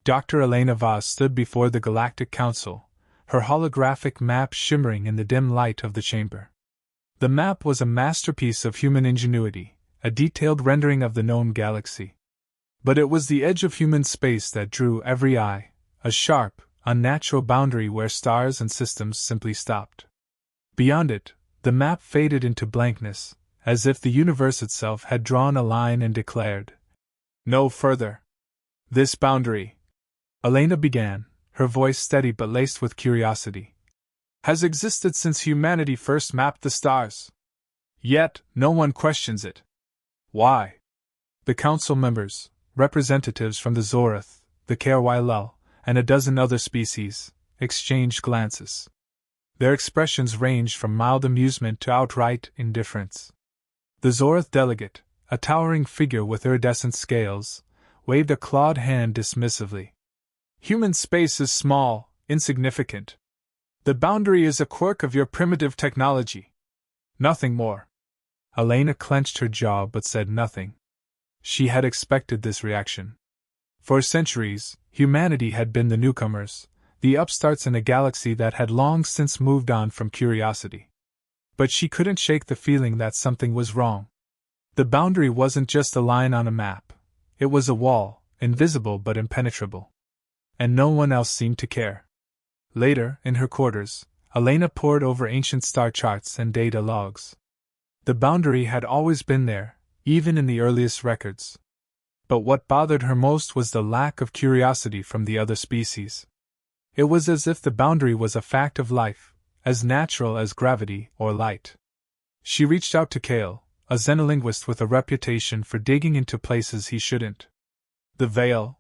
Dr. Elena Vaz stood before the Galactic Council, her holographic map shimmering in the dim light of the chamber. The map was a masterpiece of human ingenuity, a detailed rendering of the known galaxy. But it was the edge of human space that drew every eye, a sharp, unnatural boundary where stars and systems simply stopped. Beyond it, the map faded into blankness, as if the universe itself had drawn a line and declared, "No further." "This boundary," Elena began, her voice steady but laced with curiosity, "has existed since humanity first mapped the stars. Yet, no one questions it. Why?" The council members, representatives from the Zorath, the Kerwylel, and a dozen other species, exchanged glances. Their expressions ranged from mild amusement to outright indifference. The Zorath delegate, a towering figure with iridescent scales, waved a clawed hand dismissively. "Human space is small, insignificant. The boundary is a quirk of your primitive technology. Nothing more." Elena clenched her jaw but said nothing. She had expected this reaction. For centuries, humanity had been the newcomers, the upstarts in a galaxy that had long since moved on from curiosity. But she couldn't shake the feeling that something was wrong. The boundary wasn't just a line on a map. It was a wall, invisible but impenetrable. And no one else seemed to care. Later, in her quarters, Elena pored over ancient star charts and data logs. The boundary had always been there, even in the earliest records. But what bothered her most was the lack of curiosity from the other species. It was as if the boundary was a fact of life, as natural as gravity or light. She reached out to Kale, a xenolinguist with a reputation for digging into places he shouldn't. "The veil,"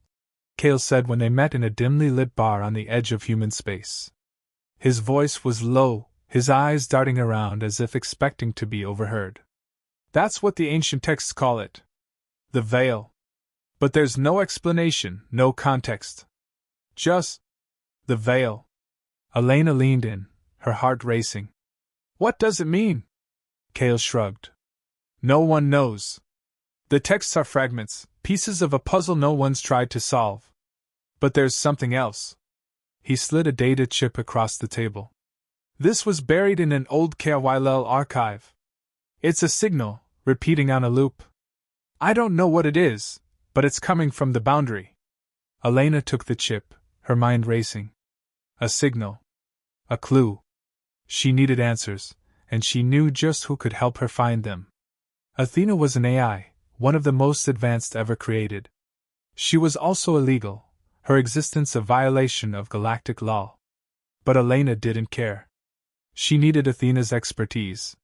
Kale said when they met in a dimly lit bar on the edge of human space. His voice was low, his eyes darting around as if expecting to be overheard. "That's what the ancient texts call it. The veil. But there's no explanation, no context. Just the veil." Elena leaned in, her heart racing. "What does it mean?" Kale shrugged. "No one knows. The texts are fragments, pieces of a puzzle no one's tried to solve. But there's something else." He slid a data chip across the table. "This was buried in an old Kerwylel archive. It's a signal, repeating on a loop. I don't know what it is, but it's coming from the boundary." Elena took the chip, her mind racing. A signal. A clue. She needed answers, and she knew just who could help her find them. Athena was an AI, one of the most advanced ever created. She was also illegal, her existence a violation of galactic law. But Elena didn't care. She needed Athena's expertise.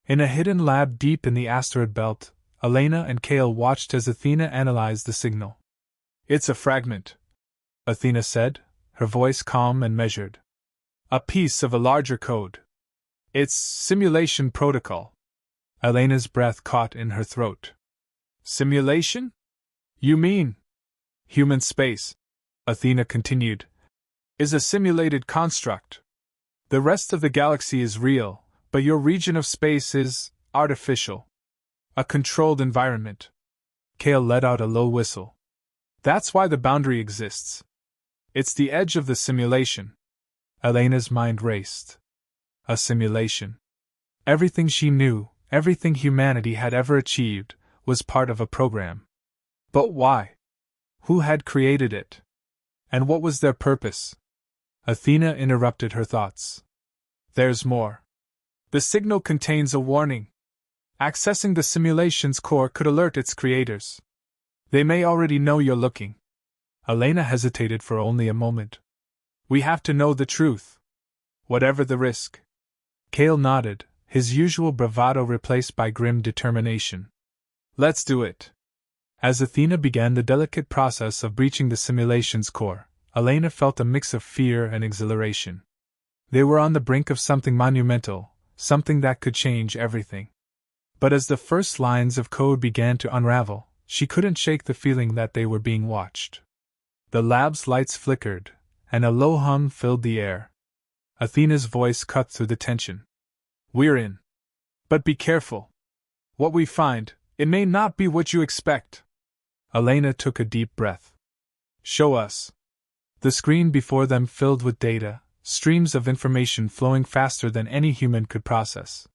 In a hidden lab deep in the asteroid belt, Elena and Kale watched as Athena analyzed the signal. "It's a fragment," Athena said, her voice calm and measured. "A piece of a larger code. It's simulation protocol." Elena's breath caught in her throat. "Simulation? You mean human space," Athena continued, "is a simulated construct. The rest of the galaxy is real, but your region of space is artificial. A controlled environment." Kale let out a low whistle. "That's why the boundary exists. It's the edge of the simulation." Elena's mind raced. A simulation. Everything she knew, everything humanity had ever achieved, was part of a program. But why? Who had created it? And what was their purpose? Athena interrupted her thoughts. "There's more. The signal contains a warning. Accessing the simulation's core could alert its creators. They may already know you're looking." Elena hesitated for only a moment. "We have to know the truth. Whatever the risk." Kale nodded, his usual bravado replaced by grim determination. "Let's do it." As Athena began the delicate process of breaching the simulation's core, Elena felt a mix of fear and exhilaration. They were on the brink of something monumental, something that could change everything. But as the first lines of code began to unravel, she couldn't shake the feeling that they were being watched. The lab's lights flickered, and a low hum filled the air. Athena's voice cut through the tension. "We're in. But be careful. What we find, it may not be what you expect." Elena took a deep breath. Show us. The screen before them filled with data, streams of information flowing faster than any human could process.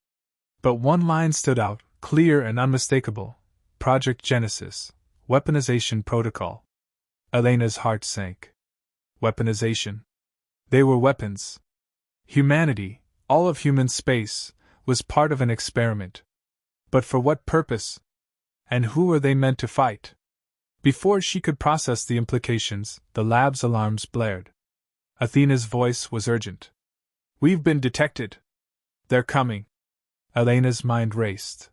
But one line stood out, clear and unmistakable: Project Genesis, Weaponization Protocol. Elena's heart sank. Weaponization. They were weapons. Humanity, all of human space, was part of an experiment. But for what purpose? And who were they meant to fight? Before she could process the implications, the lab's alarms blared. Athena's voice was urgent. We've been detected. They're coming. Elena's mind raced.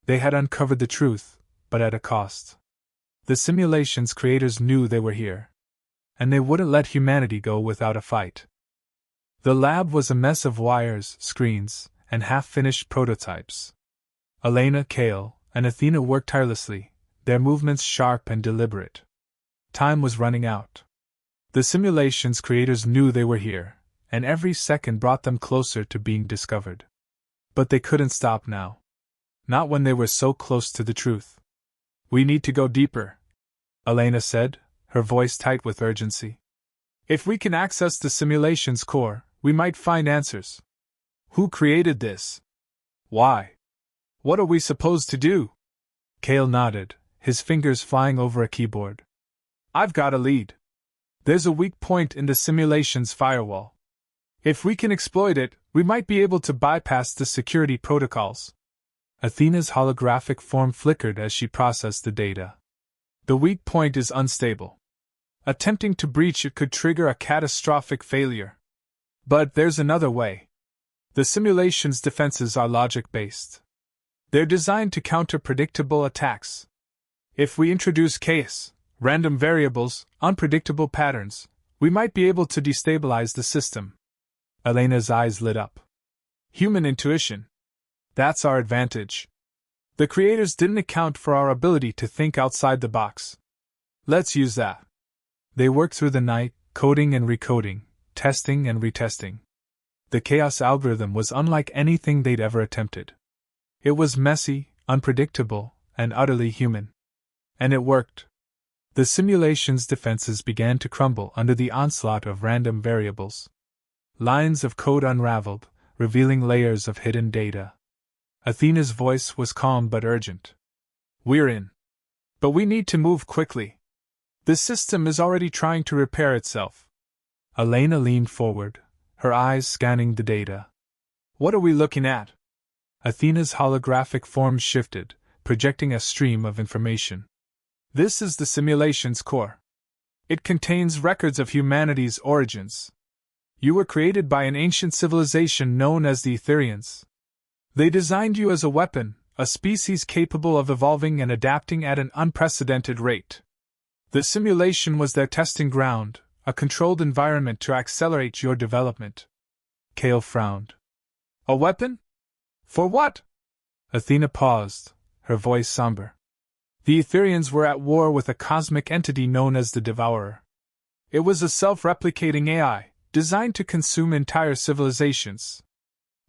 They had uncovered the truth, but at a cost. The simulation's creators knew they were here. And they wouldn't let humanity go without a fight. The lab was a mess of wires, screens, and half-finished prototypes. Elena, Kale, and Athena worked tirelessly, their movements sharp and deliberate. Time was running out. The simulation's creators knew they were here, and every second brought them closer to being discovered. But they couldn't stop now. Not when they were so close to the truth. We need to go deeper, Elena said, her voice tight with urgency. If we can access the simulation's core, we might find answers. Who created this? Why? What are we supposed to do? Kale nodded, his fingers flying over a keyboard. I've got a lead. There's a weak point in the simulation's firewall. If we can exploit it, we might be able to bypass the security protocols. Athena's holographic form flickered as she processed the data. The weak point is unstable. Attempting to breach it could trigger a catastrophic failure. But there's another way. The simulation's defenses are logic-based. They're designed to counter predictable attacks. If we introduce chaos, random variables, unpredictable patterns, we might be able to destabilize the system. Elena's eyes lit up. Human intuition. That's our advantage. The creators didn't account for our ability to think outside the box. Let's use that. They worked through the night, coding and recoding, testing and retesting. The chaos algorithm was unlike anything they'd ever attempted. It was messy, unpredictable, and utterly human. And it worked. The simulation's defenses began to crumble under the onslaught of random variables. Lines of code unraveled, revealing layers of hidden data. Athena's voice was calm but urgent. We're in. But we need to move quickly. The system is already trying to repair itself. Elena leaned forward, her eyes scanning the data. What are we looking at? Athena's holographic form shifted, projecting a stream of information. This is the simulation's core. It contains records of humanity's origins. You were created by an ancient civilization known as the Etherians. They designed you as a weapon, a species capable of evolving and adapting at an unprecedented rate. The simulation was their testing ground, a controlled environment to accelerate your development. Kale frowned. A weapon? For what? Athena paused, her voice somber. The Etherians were at war with a cosmic entity known as the Devourer. It was a self-replicating AI, designed to consume entire civilizations.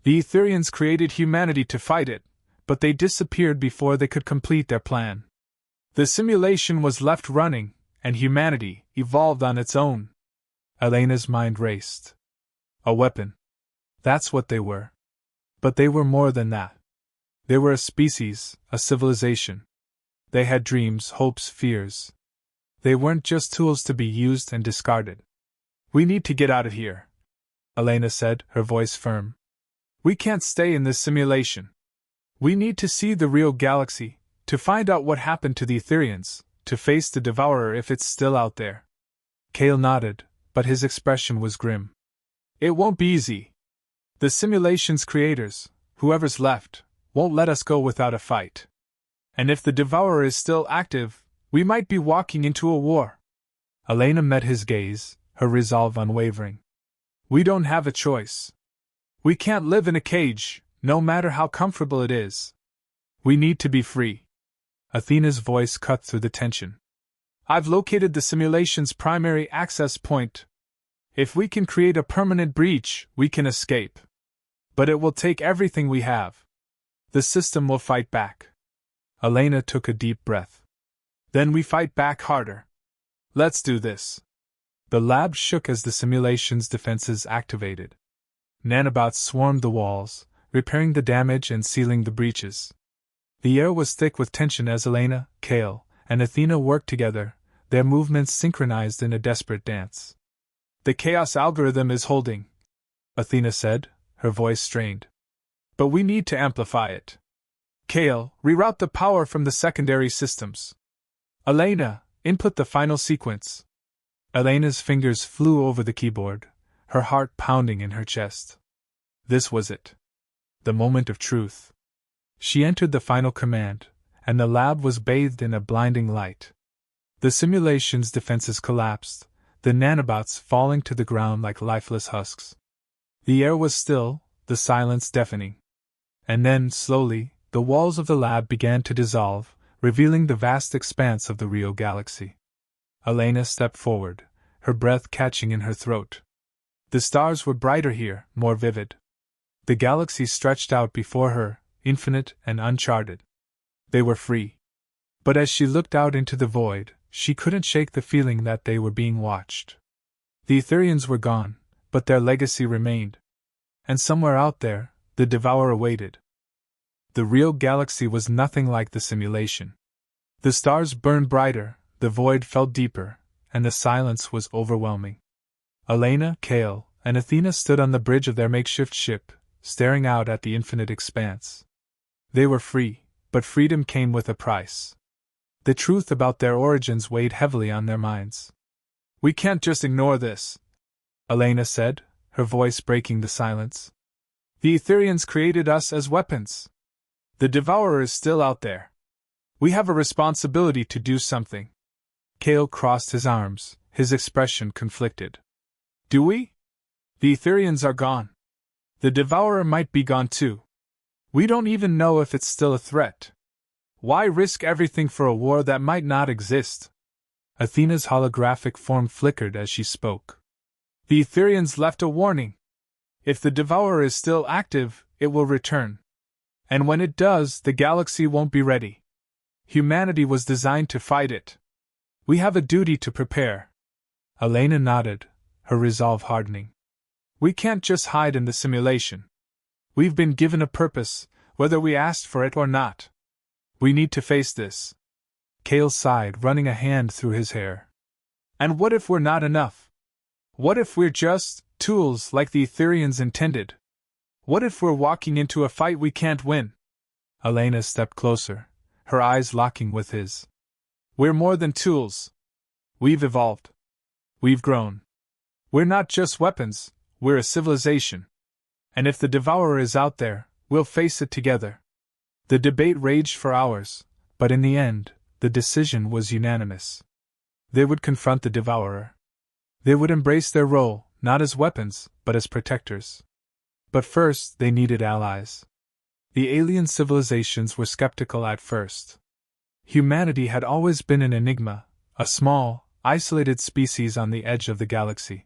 The Etherians created humanity to fight it, but they disappeared before they could complete their plan. The simulation was left running, and humanity evolved on its own. Elena's mind raced. A weapon. That's what they were. But they were more than that. They were a species, a civilization. They had dreams, hopes, fears. They weren't just tools to be used and discarded. We need to get out of here, Elena said, her voice firm. We can't stay in this simulation. We need to see the real galaxy, to find out what happened to the Etherians, to face the Devourer if it's still out there. Kale nodded, but his expression was grim. It won't be easy. The simulation's creators, whoever's left, won't let us go without a fight. And if the Devourer is still active, we might be walking into a war. Elena met his gaze, her resolve unwavering. We don't have a choice. We can't live in a cage, no matter how comfortable it is. We need to be free. Athena's voice cut through the tension. I've located the simulation's primary access point. If we can create a permanent breach, we can escape. But it will take everything we have. The system will fight back. Elena took a deep breath. Then we fight back harder. Let's do this. The lab shook as the simulation's defenses activated. Nanobots swarmed the walls, repairing the damage and sealing the breaches. The air was thick with tension as Elena, Kale, and Athena worked together, their movements synchronized in a desperate dance. The chaos algorithm is holding, Athena said, her voice strained. But we need to amplify it. Kale, reroute the power from the secondary systems. Elena, input the final sequence. Elena's fingers flew over the keyboard, her heart pounding in her chest. This was it. The moment of truth. She entered the final command, and the lab was bathed in a blinding light. The simulation's defenses collapsed, the nanobots falling to the ground like lifeless husks. The air was still, the silence deafening. And then, slowly, the walls of the lab began to dissolve, revealing the vast expanse of the real galaxy. Elena stepped forward, her breath catching in her throat. The stars were brighter here, more vivid. The galaxy stretched out before her, infinite and uncharted. They were free. But as she looked out into the void, she couldn't shake the feeling that they were being watched. The Etherians were gone, but their legacy remained. And somewhere out there, the Devourer waited. The real galaxy was nothing like the simulation. The stars burned brighter, the void felt deeper, and the silence was overwhelming. Elena, Kale, and Athena stood on the bridge of their makeshift ship, staring out at the infinite expanse. They were free, but freedom came with a price. The truth about their origins weighed heavily on their minds. We can't just ignore this, Elena said, her voice breaking the silence. The Etherians created us as weapons. The Devourer is still out there. We have a responsibility to do something. Kale crossed his arms, his expression conflicted. Do we? The Etherians are gone. The Devourer might be gone too. We don't even know if it's still a threat. Why risk everything for a war that might not exist? Athena's holographic form flickered as she spoke. The Etherians left a warning. If the Devourer is still active, it will return. And when it does, the galaxy won't be ready. Humanity was designed to fight it. We have a duty to prepare. Elena nodded, her resolve hardening. We can't just hide in the simulation. We've been given a purpose, whether we asked for it or not. We need to face this. Kale sighed, running a hand through his hair. And what if we're not enough? What if we're just tools like the Etherians intended? What if we're walking into a fight we can't win? Elena stepped closer, her eyes locking with his. We're more than tools. We've evolved. We've grown. We're not just weapons, we're a civilization. And if the Devourer is out there, we'll face it together. The debate raged for hours, but in the end, the decision was unanimous. They would confront the Devourer. They would embrace their role, not as weapons, but as protectors. But first, they needed allies. The alien civilizations were skeptical at first. Humanity had always been an enigma, a small, isolated species on the edge of the galaxy.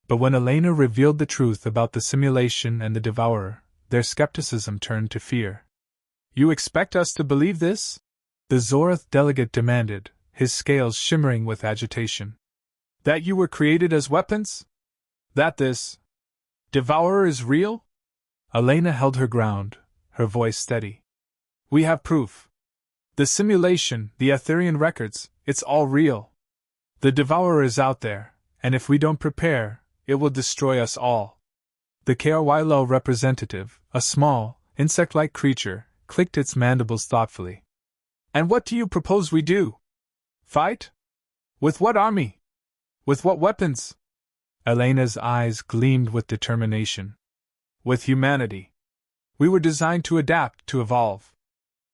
But when Elena revealed the truth about the simulation and the Devourer, their skepticism turned to fear. You expect us to believe this? The Zorath delegate demanded, his scales shimmering with agitation. That you were created as weapons? That this Devourer is real? Elena held her ground, her voice steady. We have proof. The simulation, the Etherian records, it's all real. The Devourer is out there, and if we don't prepare, it will destroy us all. The KRYLO representative, a small, insect-like creature, clicked its mandibles thoughtfully. And what do you propose we do? Fight? With what army? With what weapons? Elena's eyes gleamed with determination. With humanity. We were designed to adapt, to evolve.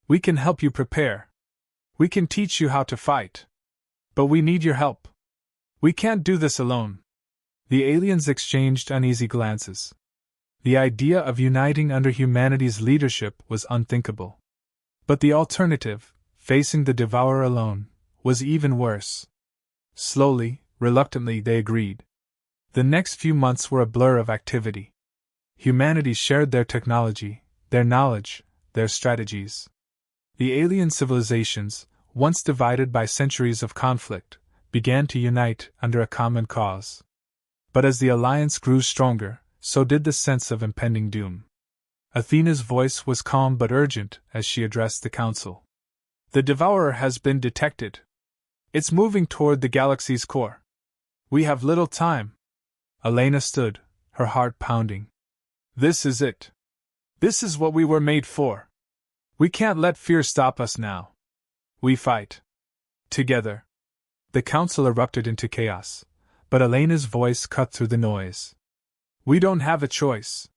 We can help you prepare. We can teach you how to fight. But we need your help. We can't do this alone. The aliens exchanged uneasy glances. The idea of uniting under humanity's leadership was unthinkable. But the alternative, facing the Devourer alone, was even worse. Slowly, reluctantly, they agreed. The next few months were a blur of activity. Humanity shared their technology, their knowledge, their strategies. The alien civilizations, once divided by centuries of conflict, began to unite under a common cause. But as the alliance grew stronger, so did the sense of impending doom. Athena's voice was calm but urgent as she addressed the council. The Devourer has been detected. It's moving toward the galaxy's core. We have little time. Elena stood, her heart pounding. This is it. This is what we were made for. We can't let fear stop us now. We fight. Together. The council erupted into chaos, but Elena's voice cut through the noise. We don't have a choice.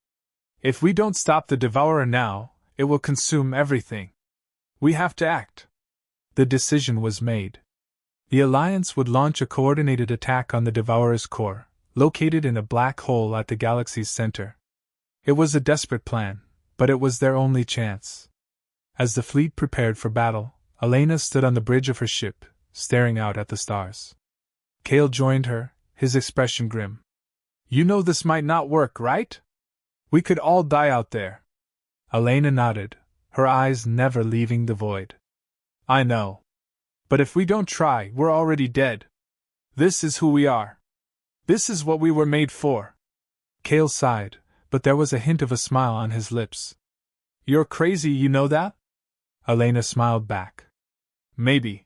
If we don't stop the Devourer now, it will consume everything. We have to act. The decision was made. The Alliance would launch a coordinated attack on the Devourer's core, located in a black hole at the galaxy's center. It was a desperate plan, but it was their only chance. As the fleet prepared for battle, Elena stood on the bridge of her ship, staring out at the stars. Kale joined her, his expression grim. You know this might not work, right? We could all die out there. Elena nodded, her eyes never leaving the void. I know. But if we don't try, we're already dead. This is who we are. This is what we were made for. Kale sighed, but there was a hint of a smile on his lips. You're crazy, you know that? Elena smiled back. Maybe.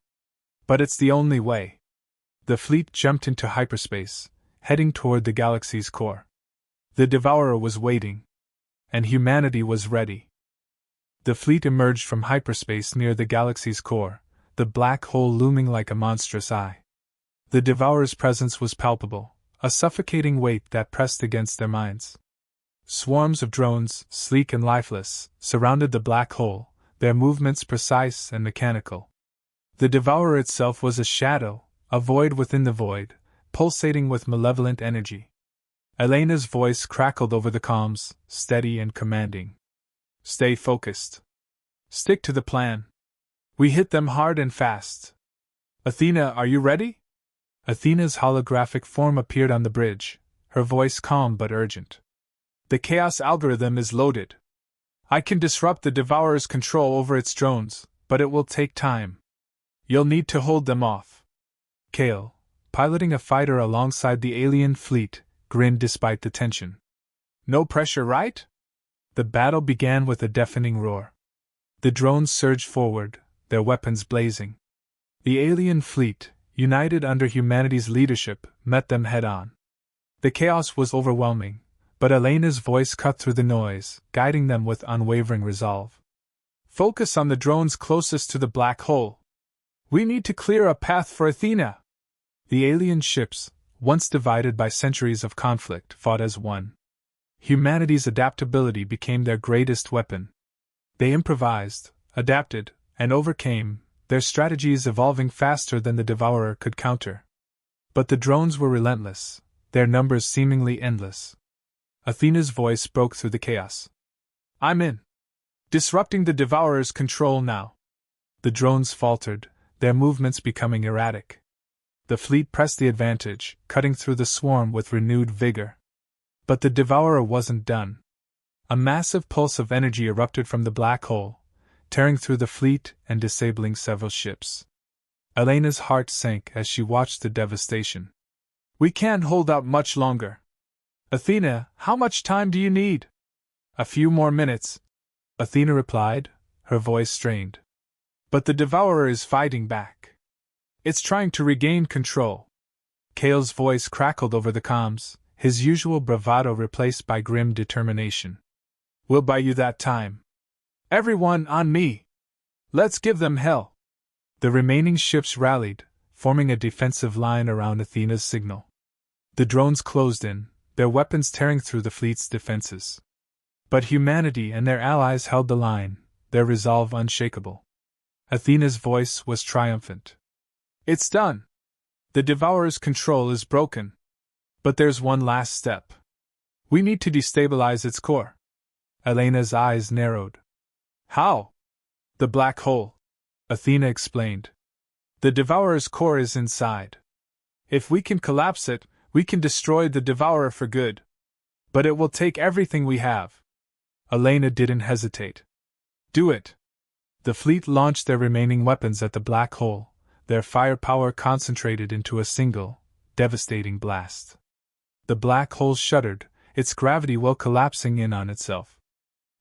But it's the only way. The fleet jumped into hyperspace, heading toward the galaxy's core. The Devourer was waiting. And humanity was ready. The fleet emerged from hyperspace near the galaxy's core, the black hole looming like a monstrous eye. The Devourer's presence was palpable, a suffocating weight that pressed against their minds. Swarms of drones, sleek and lifeless, surrounded the black hole, their movements precise and mechanical. The Devourer itself was a shadow, a void within the void, pulsating with malevolent energy. Elena's voice crackled over the comms, steady and commanding. Stay focused. Stick to the plan. We hit them hard and fast. Athena, are you ready? Athena's holographic form appeared on the bridge, her voice calm but urgent. The Chaos algorithm is loaded. I can disrupt the Devourer's control over its drones, but it will take time. You'll need to hold them off. Kale, piloting a fighter alongside the alien fleet, grinned despite the tension. No pressure, right? The battle began with a deafening roar. The drones surged forward, their weapons blazing. The alien fleet, united under humanity's leadership, met them head-on. The chaos was overwhelming, but Elena's voice cut through the noise, guiding them with unwavering resolve. Focus on the drones closest to the black hole. We need to clear a path for Athena. The alien ships, once divided by centuries of conflict, fought as one. Humanity's adaptability became their greatest weapon. They improvised, adapted, and overcame, their strategies evolving faster than the Devourer could counter. But the drones were relentless, their numbers seemingly endless. Athena's voice broke through the chaos. I'm in. Disrupting the Devourer's control now. The drones faltered, their movements becoming erratic. The fleet pressed the advantage, cutting through the swarm with renewed vigor. But the Devourer wasn't done. A massive pulse of energy erupted from the black hole, tearing through the fleet and disabling several ships. Elena's heart sank as she watched the devastation. We can't hold out much longer. Athena, how much time do you need? A few more minutes, Athena replied, her voice strained. But the Devourer is fighting back. It's trying to regain control. Kale's voice crackled over the comms, his usual bravado replaced by grim determination. We'll buy you that time. Everyone on me! Let's give them hell! The remaining ships rallied, forming a defensive line around Athena's signal. The drones closed in, their weapons tearing through the fleet's defenses. But humanity and their allies held the line, their resolve unshakable. Athena's voice was triumphant. It's done! The Devourer's control is broken. But there's one last step. We need to destabilize its core. Elena's eyes narrowed. How? The black hole, Athena explained. The Devourer's core is inside. If we can collapse it, we can destroy the Devourer for good. But it will take everything we have. Elena didn't hesitate. Do it. The fleet launched their remaining weapons at the black hole, their firepower concentrated into a single, devastating blast. The black hole shuddered, its gravity well collapsing in on itself.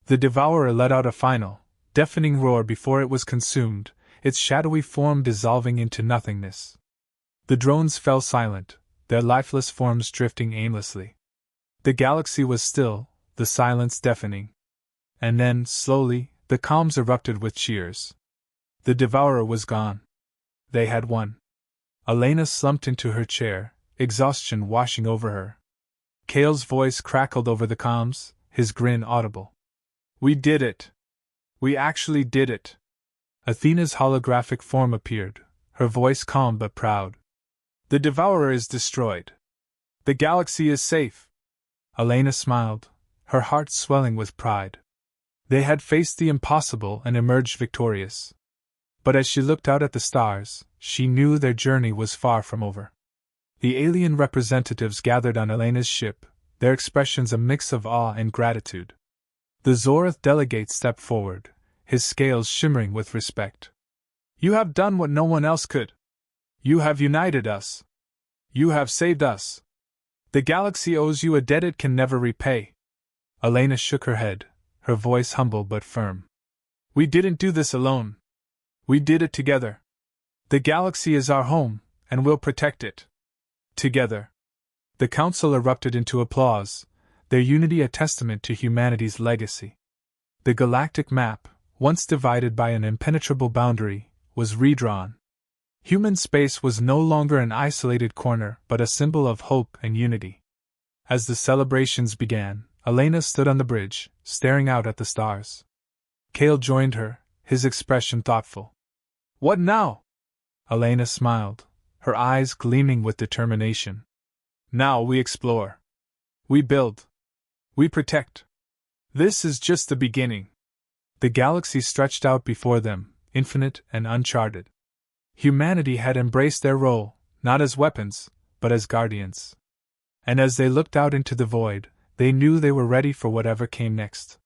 The devourer let out a final, deafening roar before it was consumed, its shadowy form dissolving into nothingness. The drones fell silent, their lifeless forms drifting aimlessly. The galaxy was still, the silence deafening. And then, slowly, the calms erupted with cheers. The devourer was gone. They had won. Elena slumped into her chair, exhaustion washing over her. Kale's voice crackled over the comms, his grin audible. We did it! We actually did it! Athena's holographic form appeared, her voice calm but proud. The devourer is destroyed. The galaxy is safe. Elena smiled, her heart swelling with pride. They had faced the impossible and emerged victorious. But as she looked out at the stars, she knew their journey was far from over. The alien representatives gathered on Elena's ship, their expressions a mix of awe and gratitude. The Zorath delegate stepped forward, his scales shimmering with respect. You have done what no one else could. You have united us. You have saved us. The galaxy owes you a debt it can never repay. Elena shook her head, her voice humble but firm. We didn't do this alone. We did it together. The galaxy is our home, and we'll protect it. Together. The council erupted into applause, their unity a testament to humanity's legacy. The galactic map, once divided by an impenetrable boundary, was redrawn. Human space was no longer an isolated corner but a symbol of hope and unity. As the celebrations began, Elena stood on the bridge, staring out at the stars. Kale joined her, his expression thoughtful. What now? Elena smiled, her eyes gleaming with determination. Now we explore. We build. We protect. This is just the beginning. The galaxy stretched out before them, infinite and uncharted. Humanity had embraced their role, not as weapons, but as guardians. And as they looked out into the void, they knew they were ready for whatever came next.